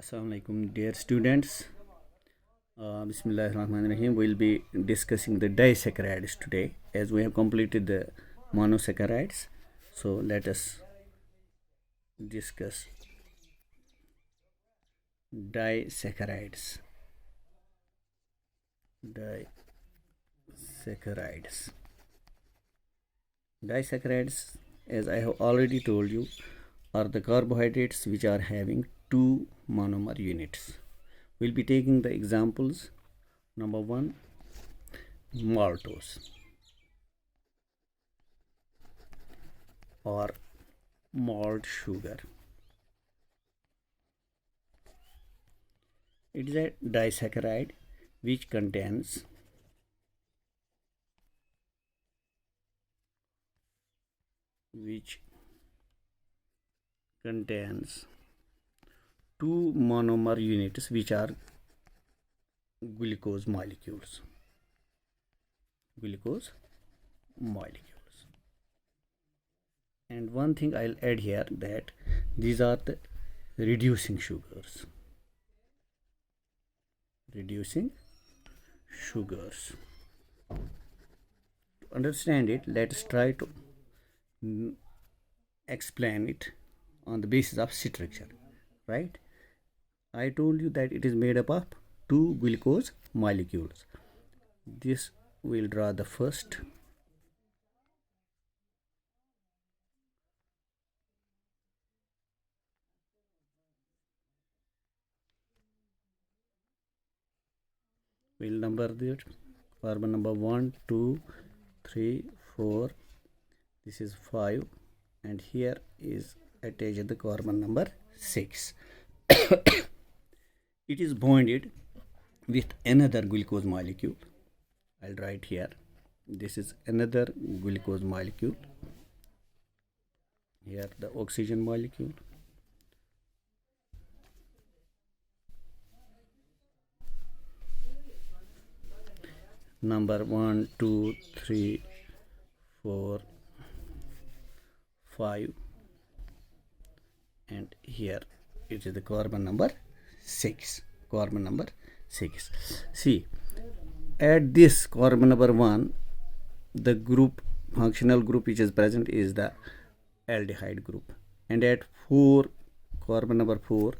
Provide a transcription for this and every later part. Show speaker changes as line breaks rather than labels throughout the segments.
Assalamu alaikum, dear students. Bismillahirrahmanirrahim. We'll be discussing the disaccharides today as we have completed the monosaccharides. So let us discuss disaccharides. Disaccharides. Disaccharides, as I have already told you, are the carbohydrates which are having two monomer units. We'll be taking the examples. Number one, maltose or malt sugar. It is a disaccharide which contains two monomer units which are glucose molecules. And one thing I'll add here, that these are the reducing sugars. To understand it, let's try to explain it on the basis of structure, right? I told you that it is made up of two glucose molecules. This will draw the first. We'll number it. Carbon number 1, 2, 3, 4. This is 5, and here is attached the carbon number 6. It is bonded with another glucose molecule. I'll write here. This is another glucose molecule. Here the oxygen molecule. Number 1, 2, 3, 4, 5, and here it is the carbon number 6. See, at this carbon number 1, the group, functional group which is present is the aldehyde group, and at 4, carbon number 4,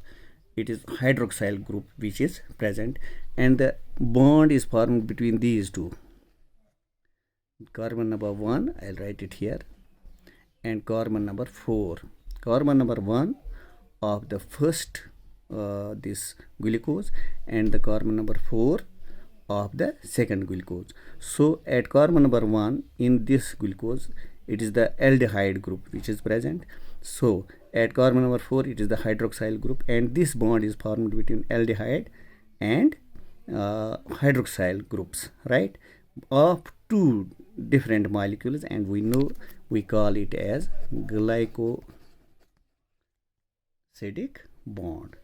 it is hydroxyl group which is present, and the bond is formed between these two. Carbon number 1, I'll write it here, and carbon number 4. Carbon number 1 of the first this glucose, and the carbon number 4 of the second glucose. So at carbon number 1 in this glucose, it is the aldehyde group which is present. So at carbon number 4, it is the hydroxyl group, and this bond is formed between aldehyde and hydroxyl groups, right, of two different molecules, and we call it as glycosidic bond.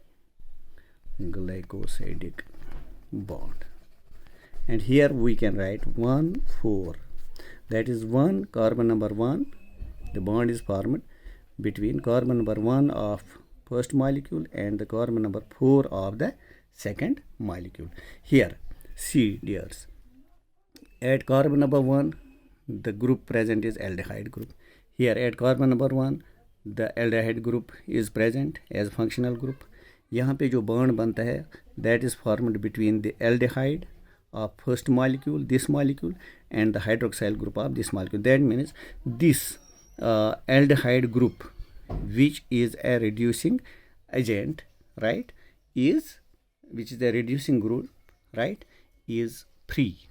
And here we can write 1, 4. That is 1, carbon number 1, the bond is formed between carbon number 1 of first molecule and the carbon number 4 of the second molecule. Here, see dears, at carbon number 1, the group present is aldehyde group. Here at carbon number 1, the aldehyde group is present as functional group. यहाँ पे जो bond बनता है, that is formed between the aldehyde of first molecule, this molecule, and the hydroxyl group of this molecule. That means this aldehyde group, which is a reducing agent, right, which is a reducing group, right, is free.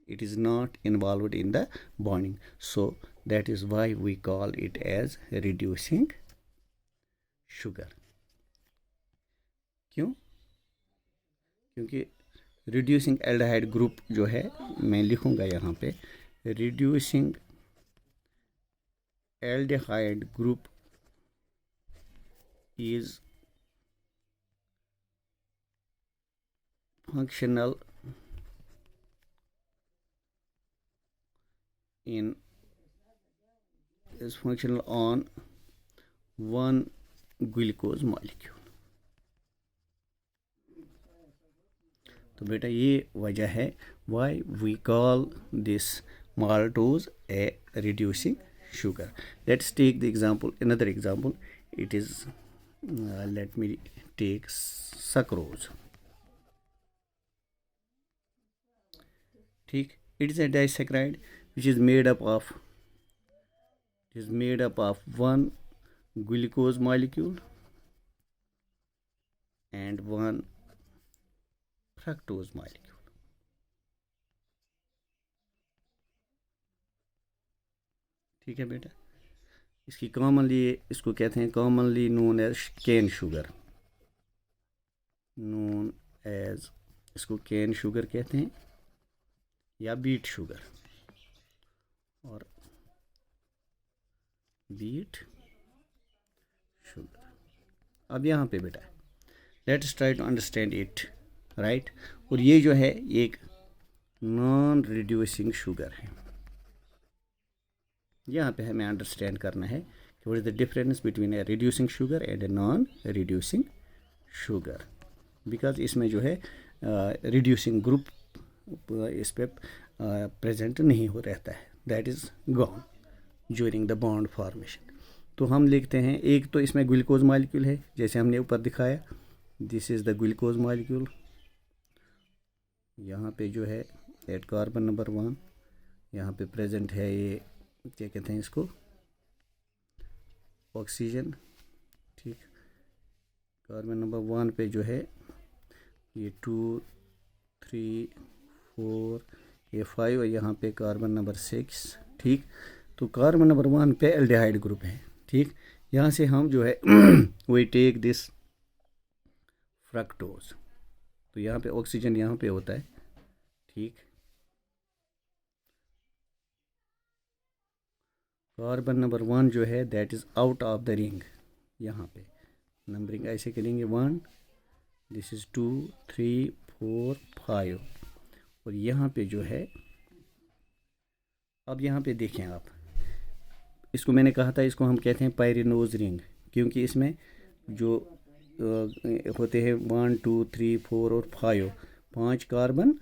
It is not involved in the bonding. So that is why we call it as reducing sugar. क्यों? क्योंकि reducing aldehyde group जो है, मैं लिखूंगा यहाँ पे, reducing aldehyde group is functional on one glucose molecule. तो बेटा ये वजह है why we call this maltose a reducing sugar. Let's take the example, another example. It is let me take sucrose. ठीक, it is a disaccharide which is made up of one glucose molecule and one fructose molecule. ठीक है बेटा, इसकी commonly इसको कहते हैं commonly known as cane sugar, known as इसको cane sugar कहते हैं या बीट शुगर और बीट शुगर। अब यहाँ पे बेटा let's try to understand it, right. और ये जो है एक नॉन रिड्यूसिंग शुगर है। यहाँ पे हमें अंडरस्टैंड करना है कि what is the difference between a reducing sugar and a non reducing sugar, because इसमें जो है रिड्यूसिंग ग्रुप इस पे प्रेजेंट नहीं हो रहता है, that is gone during the bond formation. तो हम लिखते हैं, एक तो इसमें ग्लूकोज मॉलिक्यूल है जैसे हमने ऊपर दिखाया, this is the glucose molecule. यहाँ पे जो है एट कार्बन नंबर 1 यहाँ पे प्रेजेंट है, ये क्या कहते हैं इसको, ऑक्सीजन। ठीक, कार्बन नंबर 1 पे जो है ये 2 3 4 ये 5 और यहाँ पे कार्बन नंबर 6। ठीक, तो कार्बन नंबर 1 पे एल्डिहाइड ग्रुप है। ठीक, यहाँ से हम जो है वी टेक दिस फ्रक्टोज, तो यहाँ पे ऑक्सीजन यहाँ पे होता है। ठीक, कार्बन नंबर 1 जो है that is out of the ring, यहाँ पे नंबरिंग ऐसे करेंगे 1, दिस इज़ 2 3 4 5 और यहाँ पे जो है, अब यहाँ पे देखें आप, इसको मैंने कहा था इसको हम कहते हैं पायरिनोज रिंग, क्योंकि इसमें जो होते हैं 1 2 3 4 और 5 5 कार्बन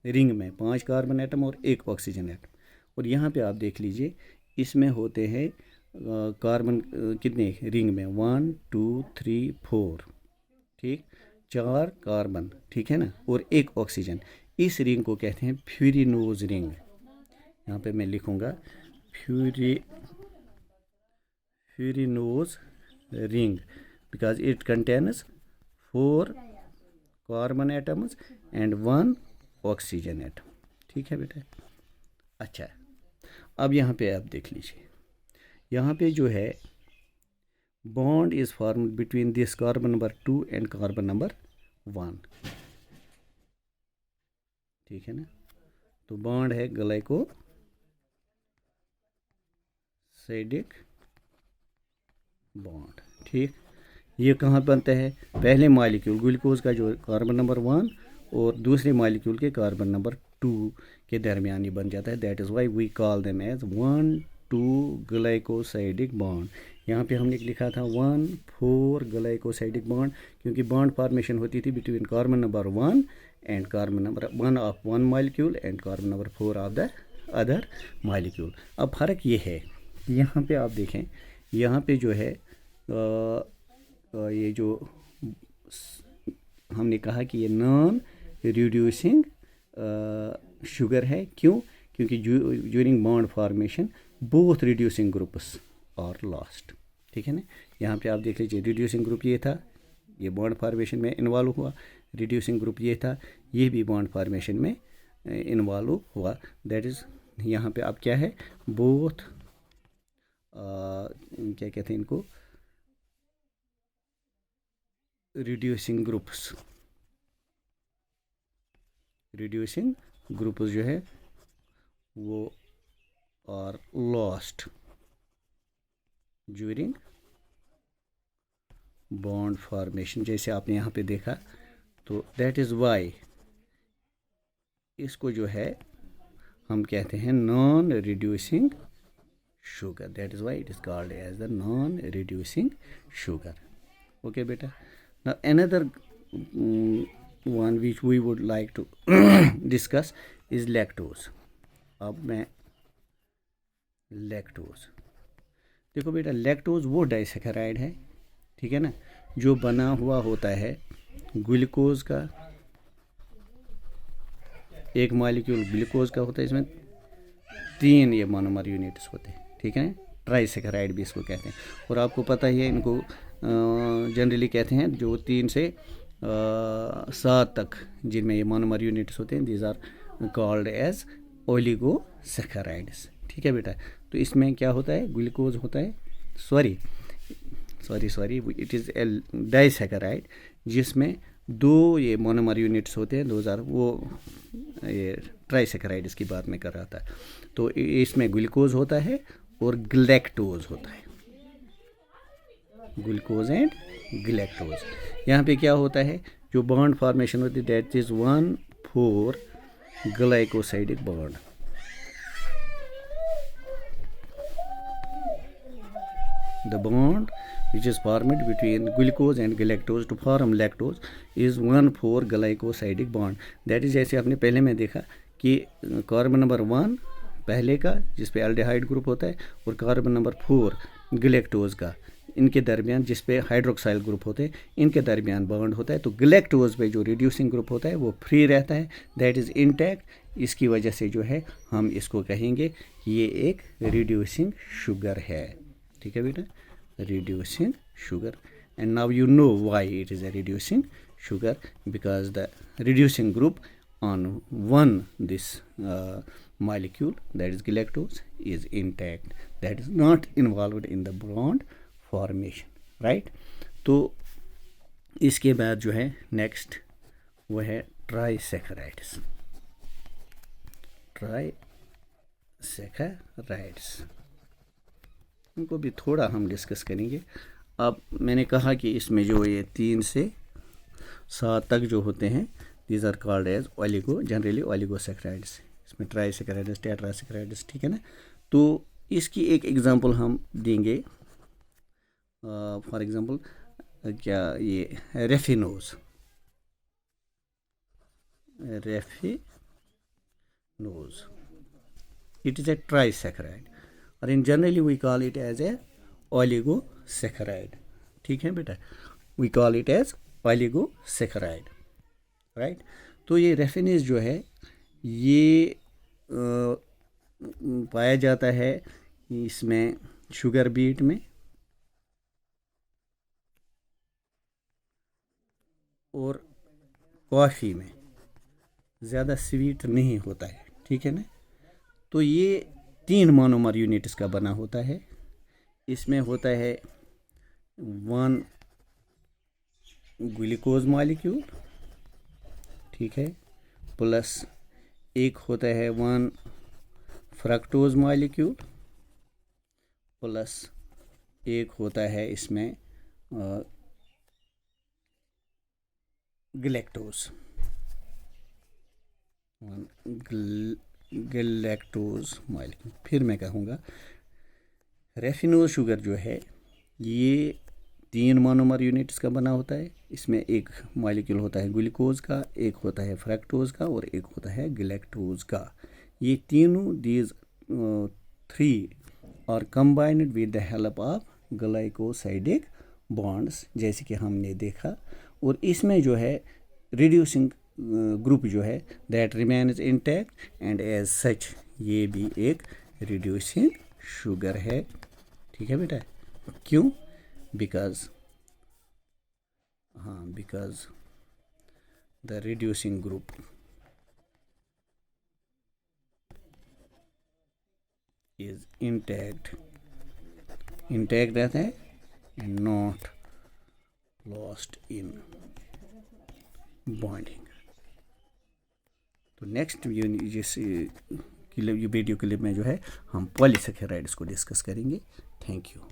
रिंग में, 5 कार्बन एटम और 1 ऑक्सीजन एटम। और यहाँ पे आप देख लीजिए इसमें होते हैं कार्बन कितने रिंग में, 1 2 3 4। ठीक, 4 कार्बन, ठीक है ना, और 1 ऑक्सीजन। इस रिंग को कहते हैं फ्यूरिनोज रिंग। यहाँ पे मैं लिखूँगा furanose ring because it contains 4 carbon atoms and 1 oxygen atom. ठीक है बेटा, अच्छा। अब यहाँ पे आप देख लीजिए, यहाँ पे जो है bond is formed between this carbon number 2 and carbon number 1। ठीक है ना, तो बॉन्ड है ग्लाइकोसाइडिक बॉन्ड। ठीक, ये कहाँ बनता है, पहले मॉलिक्यूल ग्लूकोज का जो कार्बन नंबर 1 और दूसरे मॉलिक्यूल के कार्बन नंबर 2 के दरमियान ये बन जाता है, that is why we call them as 1,2 glycosidic bond. यहाँ पे हमने लिखा था 1,4 ग्लाइकोसाइडिक बॉन्ड, क्योंकि बॉन्ड फॉर्मेशन होती थी between carbon number 1 and carbon number 1 of one molecule and carbon number 4 of the other molecule. अब फ़र्क ये है, यहाँ पे आप देखें, यहाँ पे जो है ये जो हमने कहा कि ये नॉन रिड्यूसिंग शुगर है। क्यों? क्योंकि during bond formation both reducing groups are lost. ठीक है ना, यहाँ पे आप देख लीजिए रिड्यूसिंग ग्रुप ये था, ये बॉन्ड फॉर्मेशन में इन्वॉल्व हुआ, रिड्यूसिंग ग्रुप ये था, ये भी बॉन्ड फॉर्मेशन में इन्वॉल्व हुआ। दैट इज़ यहाँ पे अब क्या है, बोथ क्या कहते हैं इनको, रिड्यूसिंग ग्रुप्स जो है वो are lost during bond formation, जैसे आपने यहाँ पे देखा। तो दैट इज़ वाई इसको जो है हम कहते हैं non reducing sugar, that is why it is called as the non reducing sugar. Okay बेटा, now another one which we would like to discuss is lactose. अब मैं लैक्टोज, देखो बेटा लैक्टोज वो डाइसैकेराइड है, ठीक है ना, जो बना हुआ होता है ग्लूकोज का, एक मॉलिक्यूल ग्लूकोज का होता है, इसमें 3 ये मोनोमर यूनिट्स होते हैं, ठीक है, ट्राइसैकेराइड भी इसको कहते हैं। और आपको पता ही है इनको जनरली कहते हैं जो 3 से 7 तक जिनमें ये मोनोमर यूनिट्स होते हैं, these are called as oligosaccharides, ठीक है बेटा। तो इसमें क्या होता है, ग्लूकोज होता है, sorry it is A disaccharide जिसमें 2 ये मोनोमर यूनिट्स होते हैं, 2000 वो ये ट्राइसैकेराइड्स की बात मैं कर रहा था। तो इसमें ग्लूकोज होता है और ग्लैक्टोज होता है, ग्लूकोज एंड ग्लैक्टोज। यहाँ पे क्या होता है, जो बॉन्ड फॉर्मेशन होती है that is 1,4 glycosidic bond. The bond which is formed between glucose and galactose to form lactose is 1,4 glycosidic bond. That is जैसे आपने पहले में देखा कि कार्बन नंबर 1 पहले का जिस पे एल्डिहाइड ग्रुप होता है और कार्बन नंबर 4 गलेक्टोज का, इनके दरमियान जिस पे हाइड्रोक्साइल ग्रुप होते हैं, इनके दरमियान बॉन्ड होता है। तो गलेक्टोज पे जो रिड्यूसिंग ग्रुप होता है वो फ्री रहता है, दैट इज़ इंटैक्ट। इसकी वजह से जो है हम इसको कहेंगे ये एक रिड्यूसिंग शुगर है, ठीक है बेटा, reducing sugar। And now you know why it is a reducing sugar, because the reducing group on this molecule, that is galactose, is intact, that is not involved in the bond formation, right। तो इसके बाद जो है next वो है ट्राइसैकेराइड्स। उनको भी थोड़ा हम डिस्कस करेंगे। अब मैंने कहा कि इसमें जो ये 3 से 7 तक जो होते हैं these are called as oligo, generally oligosaccharides. इसमें ट्राइसैकेराइड्स, टेट्रासैकेराइड्स, ठीक है ना। तो इसकी एक एग्जांपल हम देंगे, फॉर एग्जांपल क्या ये raffinose, it is a trisaccharide और in generally we call it as a oligosaccharide, ठीक है बेटा, we call it as oligosaccharide, right. तो ये रेफिनेज जो है ये पाया जाता है इसमें शुगर बीट में और कॉफ़ी में, ज़्यादा स्वीट नहीं होता है, ठीक है ना। तो ये 3 मोनोमर यूनिट्स का बना होता है। इसमें होता है 1 ग्लूकोज मॉलिक्यूल, ठीक है, प्लस एक होता है 1 फ्रक्टोज मॉलिक्यूल, प्लस एक होता है इसमें गलेक्टोज, गलेक्टोज मॉलिक्यूल। फिर मैं कहूँगा रेफिनोज शुगर जो है ये 3 मोनोमर यूनिट्स का बना होता है। इसमें एक मॉलिक्यूल होता है ग्लूकोज का, एक होता है फ्रक्टोज का और एक होता है गलेक्टोज का। ये तीनों these 3 are combined with the help of glycosidic bonds, जैसे कि हमने देखा। और इसमें जो है रिड्यूसिंग ग्रुप जो है that remains intact and as such ये भी एक रिड्यूसिंग शुगर है, ठीक है बेटा। क्यों? Because the reducing group is intact रहता है and not lost in bonding. तो नेक्स्ट जिस वीडियो क्लिप में जो है हम पॉलीसैकेराइड्स को डिस्कस करेंगे। Thank you.